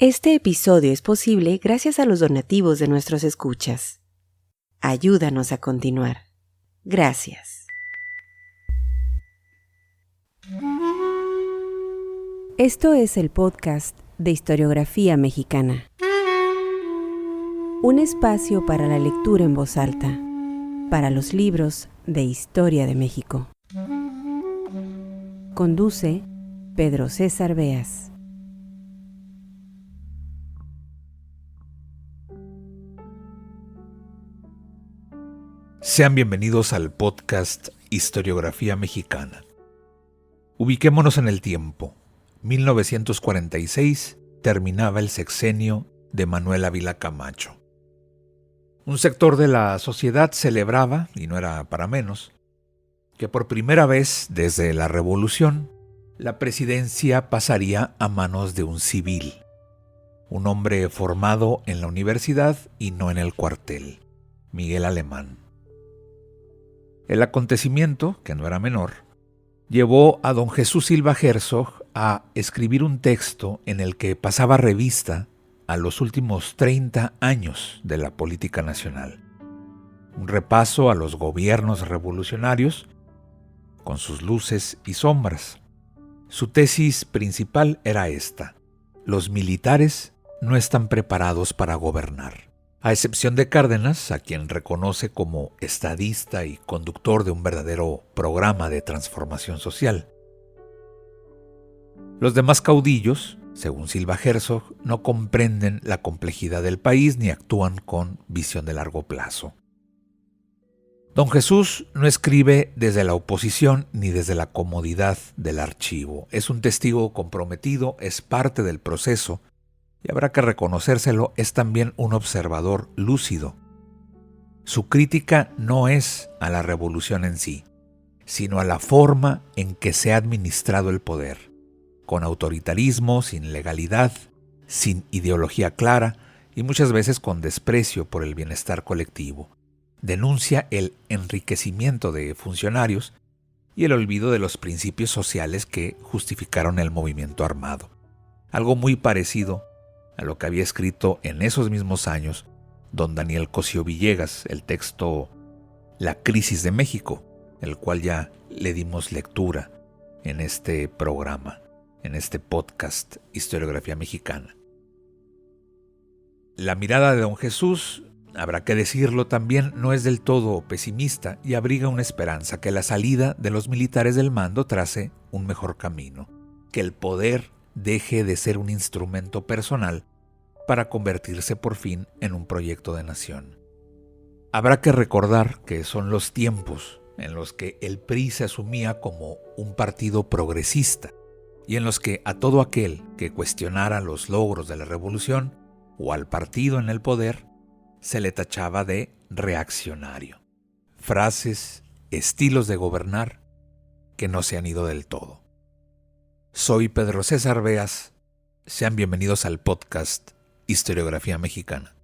Este episodio es posible gracias a los donativos de nuestros escuchas. Ayúdanos a continuar. Gracias. Esto es el podcast de Historiografía Mexicana. Un espacio para la lectura en voz alta, para los libros de Historia de México. Conduce Pedro César Beas. Sean bienvenidos al podcast Historiografía Mexicana. Ubiquémonos en el tiempo. 1946 terminaba el sexenio de Manuel Ávila Camacho. Un sector de la sociedad celebraba, y no era para menos, que por primera vez desde la Revolución, la presidencia pasaría a manos de un civil, un hombre formado en la universidad y no en el cuartel, Miguel Alemán. El acontecimiento, que no era menor, llevó a don Jesús Silva Herzog a escribir un texto en el que pasaba revista a los últimos 30 años de la política nacional. Un repaso a los gobiernos revolucionarios con sus luces y sombras. Su tesis principal era esta: los militares no están preparados para gobernar. A excepción de Cárdenas, a quien reconoce como estadista y conductor de un verdadero programa de transformación social. Los demás caudillos, según Silva Herzog, no comprenden la complejidad del país ni actúan con visión de largo plazo. Don Jesús no escribe desde la oposición ni desde la comodidad del archivo. Es un testigo comprometido, es parte del proceso, y habrá que reconocérselo, es también un observador lúcido. Su crítica no es a la revolución en sí, sino a la forma en que se ha administrado el poder, con autoritarismo, sin legalidad, sin ideología clara y muchas veces con desprecio por el bienestar colectivo. Denuncia el enriquecimiento de funcionarios y el olvido de los principios sociales que justificaron el movimiento armado. Algo muy parecido a lo que había escrito en esos mismos años don Daniel Cosío Villegas, el texto La crisis de México, el cual ya le dimos lectura en este programa, en este podcast Historiografía Mexicana. La mirada de don Jesús, habrá que decirlo también, no es del todo pesimista y abriga una esperanza: que la salida de los militares del mando trace un mejor camino, que el poder deje de ser un instrumento personal para convertirse por fin en un proyecto de nación. Habrá que recordar que son los tiempos en los que el PRI se asumía como un partido progresista y en los que a todo aquel que cuestionara los logros de la revolución o al partido en el poder se le tachaba de reaccionario. Frases, estilos de gobernar que no se han ido del todo. Soy Pedro César Beas. Sean bienvenidos al podcast Historiografía Mexicana.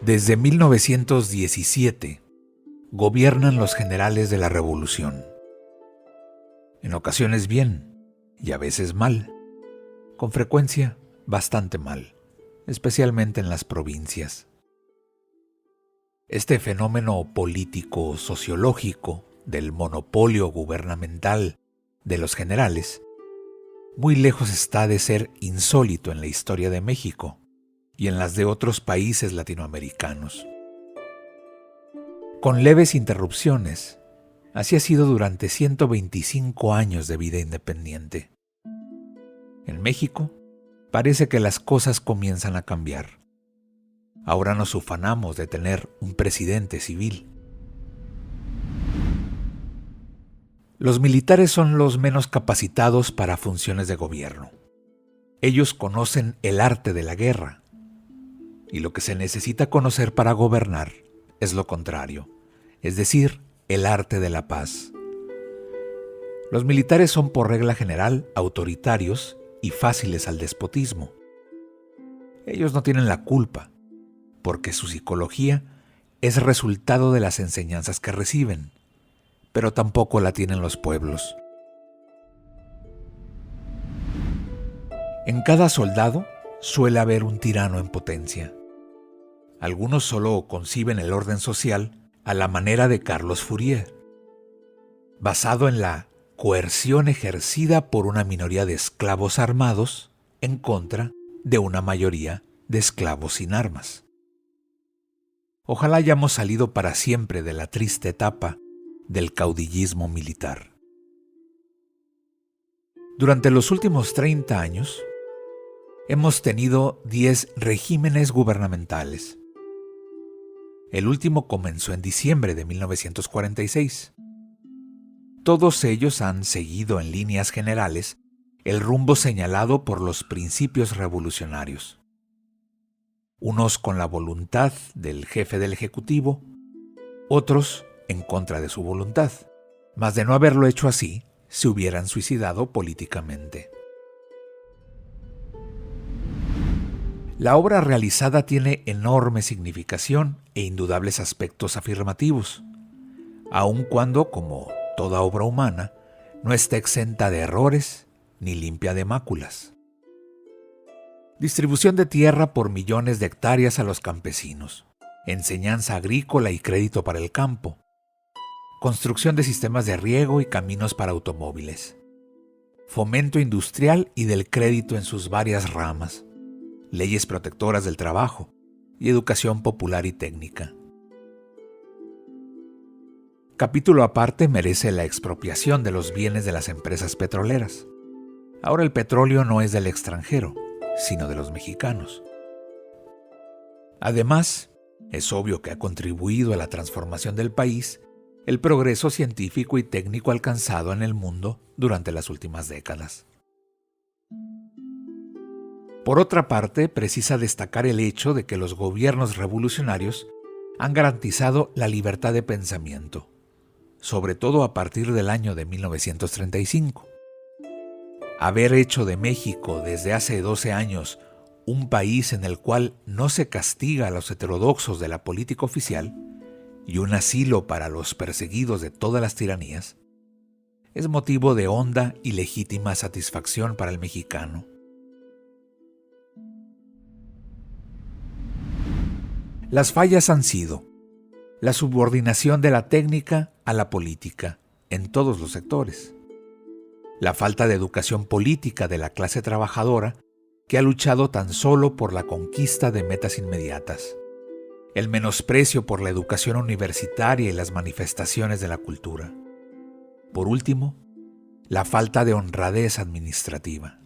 Desde 1917 gobiernan los generales de la Revolución. En ocasiones bien y a veces mal, con frecuencia bastante mal, especialmente en las provincias. Este fenómeno político-sociológico del monopolio gubernamental de los generales muy lejos está de ser insólito en la historia de México y en las de otros países latinoamericanos. Con leves interrupciones, así ha sido durante 125 años de vida independiente. En México, parece que las cosas comienzan a cambiar. Ahora nos ufanamos de tener un presidente civil. Los militares son los menos capacitados para funciones de gobierno. Ellos conocen el arte de la guerra, y lo que se necesita conocer para gobernar es lo contrario, es decir, el arte de la paz. Los militares son por regla general autoritarios y fáciles al despotismo. Ellos no tienen la culpa, porque su psicología es resultado de las enseñanzas que reciben, pero tampoco la tienen los pueblos. En cada soldado suele haber un tirano en potencia. Algunos solo conciben el orden social a la manera de Carlos Fourier, basado en la coerción ejercida por una minoría de esclavos armados en contra de una mayoría de esclavos sin armas. Ojalá hayamos salido para siempre de la triste etapa del caudillismo militar. Durante los últimos 30 años, hemos tenido 10 regímenes gubernamentales. El último comenzó en diciembre de 1946. Todos ellos han seguido en líneas generales el rumbo señalado por los principios revolucionarios. Unos con la voluntad del jefe del Ejecutivo, otros en contra de su voluntad, mas de no haberlo hecho así, se hubieran suicidado políticamente. La obra realizada tiene enorme significación e indudables aspectos afirmativos, aun cuando, como toda obra humana, no está exenta de errores ni limpia de máculas. Distribución de tierra por millones de hectáreas a los campesinos, enseñanza agrícola y crédito para el campo, construcción de sistemas de riego y caminos para automóviles, fomento industrial y del crédito en sus varias ramas, leyes protectoras del trabajo y educación popular y técnica. Capítulo aparte merece la expropiación de los bienes de las empresas petroleras. Ahora el petróleo no es del extranjero, sino de los mexicanos. Además, es obvio que ha contribuido a la transformación del país el progreso científico y técnico alcanzado en el mundo durante las últimas décadas. Por otra parte, precisa destacar el hecho de que los gobiernos revolucionarios han garantizado la libertad de pensamiento, sobre todo a partir del año de 1935. Haber hecho de México desde hace 12 años un país en el cual no se castiga a los heterodoxos de la política oficial y un asilo para los perseguidos de todas las tiranías, es motivo de honda y legítima satisfacción para el mexicano. Las fallas han sido la subordinación de la técnica a la política en todos los sectores, la falta de educación política de la clase trabajadora que ha luchado tan solo por la conquista de metas inmediatas, el menosprecio por la educación universitaria y las manifestaciones de la cultura. Por último, la falta de honradez administrativa.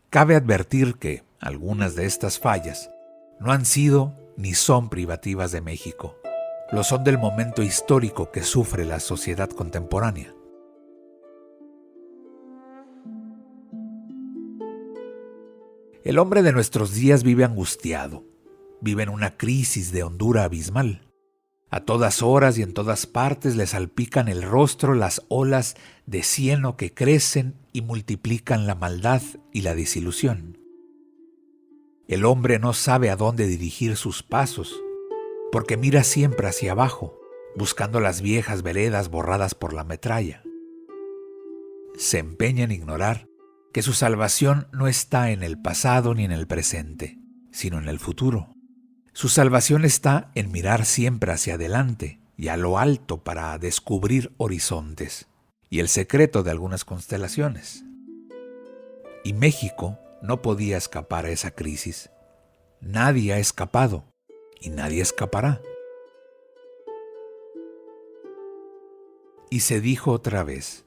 Cabe advertir que algunas de estas fallas no han sido ni son privativas de México, lo son del momento histórico que sufre la sociedad contemporánea. El hombre de nuestros días vive angustiado, vive en una crisis de hondura abismal. A todas horas y en todas partes le salpican el rostro las olas de cieno que crecen y multiplican la maldad y la desilusión. El hombre no sabe a dónde dirigir sus pasos, porque mira siempre hacia abajo, buscando las viejas veredas borradas por la metralla. Se empeña en ignorar que su salvación no está en el pasado ni en el presente, sino en el futuro. Su salvación está en mirar siempre hacia adelante y a lo alto para descubrir horizontes y el secreto de algunas constelaciones. Y México no podía escapar a esa crisis. Nadie ha escapado y nadie escapará. Y se dijo otra vez,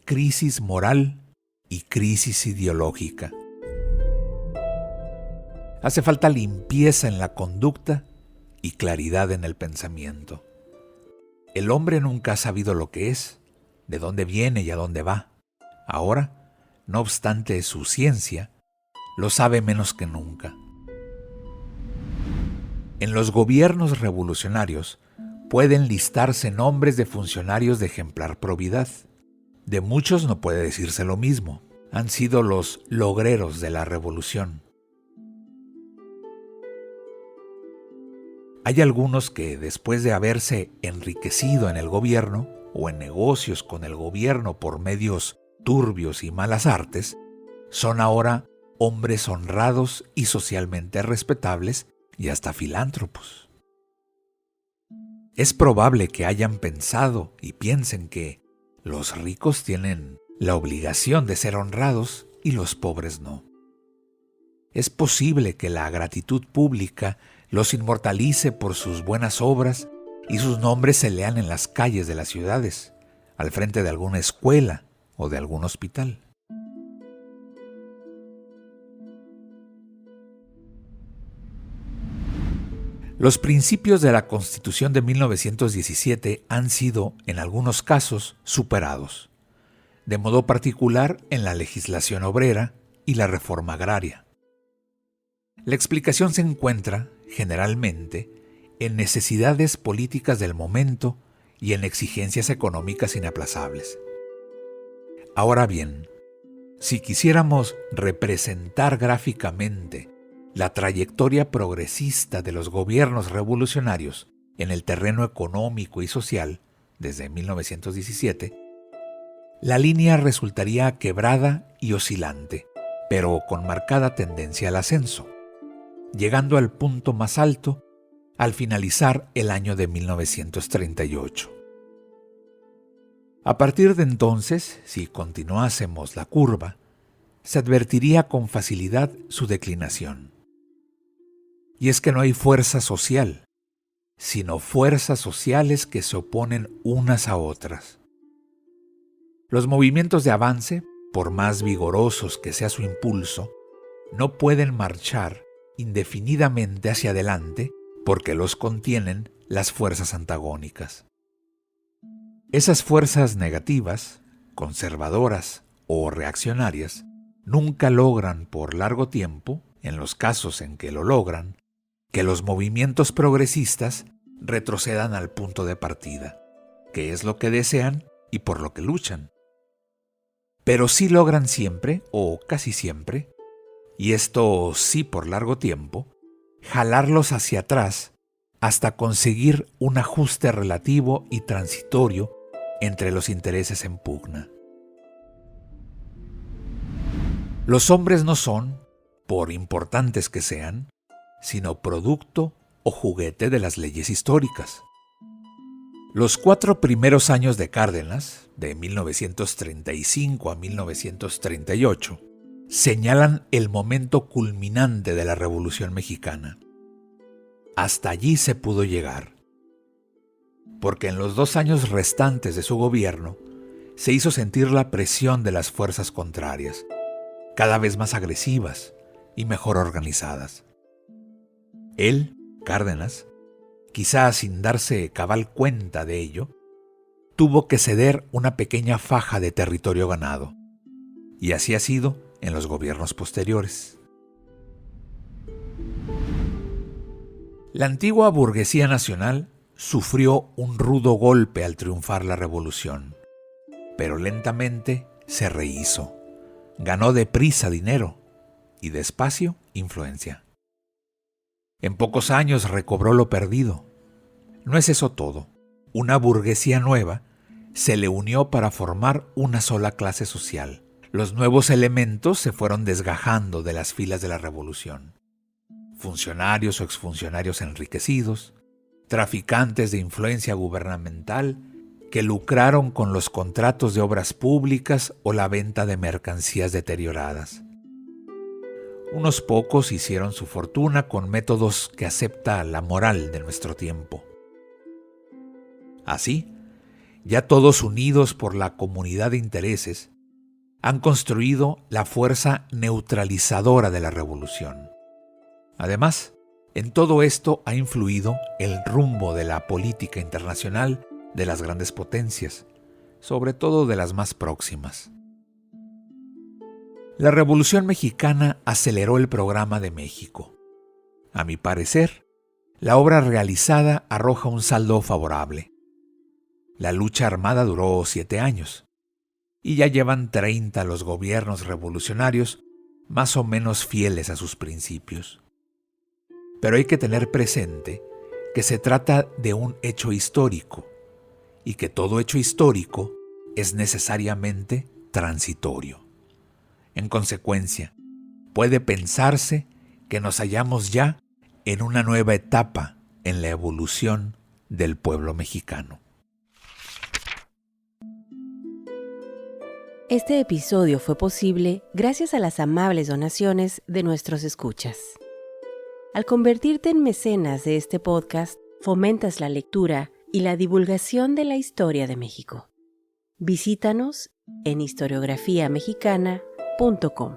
crisis moral y crisis ideológica. Hace falta limpieza en la conducta y claridad en el pensamiento. El hombre nunca ha sabido lo que es, de dónde viene y a dónde va. Ahora, no obstante su ciencia, lo sabe menos que nunca. En los gobiernos revolucionarios pueden listarse nombres de funcionarios de ejemplar probidad. De muchos no puede decirse lo mismo. Han sido los logreros de la revolución. Hay algunos que, después de haberse enriquecido en el gobierno o en negocios con el gobierno por medios turbios y malas artes, son ahora hombres honrados y socialmente respetables y hasta filántropos. Es probable que hayan pensado y piensen que los ricos tienen la obligación de ser honrados y los pobres no. Es posible que la gratitud pública los inmortalice por sus buenas obras y sus nombres se lean en las calles de las ciudades, al frente de alguna escuela o de algún hospital. Los principios de la Constitución de 1917 han sido, en algunos casos, superados, de modo particular en la legislación obrera y la reforma agraria. La explicación se encuentra, generalmente, en necesidades políticas del momento y en exigencias económicas inaplazables. Ahora bien, si quisiéramos representar gráficamente la trayectoria progresista de los gobiernos revolucionarios en el terreno económico y social desde 1917, la línea resultaría quebrada y oscilante, pero con marcada tendencia al ascenso, llegando al punto más alto al finalizar el año de 1938. A partir de entonces, si continuásemos la curva, se advertiría con facilidad su declinación. Y es que no hay fuerza social, sino fuerzas sociales que se oponen unas a otras. Los movimientos de avance, por más vigorosos que sea su impulso, no pueden marchar indefinidamente hacia adelante porque los contienen las fuerzas antagónicas. Esas fuerzas negativas, conservadoras o reaccionarias, nunca logran por largo tiempo, en los casos en que lo logran, que los movimientos progresistas retrocedan al punto de partida, que es lo que desean y por lo que luchan. Pero sí logran siempre, o casi siempre, y esto sí por largo tiempo, jalarlos hacia atrás hasta conseguir un ajuste relativo y transitorio entre los intereses en pugna. Los hombres no son, por importantes que sean, sino producto o juguete de las leyes históricas. Los 4 primeros años de Cárdenas, de 1935 a 1938, señalan el momento culminante de la Revolución Mexicana. Hasta allí se pudo llegar, porque en los 2 años restantes de su gobierno se hizo sentir la presión de las fuerzas contrarias, cada vez más agresivas y mejor organizadas. Él, Cárdenas, quizá sin darse cabal cuenta de ello, tuvo que ceder una pequeña faja de territorio ganado, y así ha sido en los gobiernos posteriores. La antigua burguesía nacional sufrió un rudo golpe al triunfar la revolución, pero lentamente se rehizo, ganó deprisa dinero y despacio influencia. En pocos años recobró lo perdido. No es eso todo. Una burguesía nueva se le unió para formar una sola clase social. Los nuevos elementos se fueron desgajando de las filas de la revolución. Funcionarios o exfuncionarios enriquecidos, traficantes de influencia gubernamental que lucraron con los contratos de obras públicas o la venta de mercancías deterioradas. Unos pocos hicieron su fortuna con métodos que acepta la moral de nuestro tiempo. Así, ya todos unidos por la comunidad de intereses, han construido la fuerza neutralizadora de la revolución. Además, en todo esto ha influido el rumbo de la política internacional de las grandes potencias, sobre todo de las más próximas. La Revolución Mexicana aceleró el programa de México. A mi parecer, la obra realizada arroja un saldo favorable. La lucha armada duró 7 años, y ya llevan 30 los gobiernos revolucionarios más o menos fieles a sus principios. Pero hay que tener presente que se trata de un hecho histórico, y que todo hecho histórico es necesariamente transitorio. En consecuencia, puede pensarse que nos hallamos ya en una nueva etapa en la evolución del pueblo mexicano. Este episodio fue posible gracias a las amables donaciones de nuestros escuchas. Al convertirte en mecenas de este podcast, fomentas la lectura y la divulgación de la historia de México. Visítanos en historiografiamexicana.com.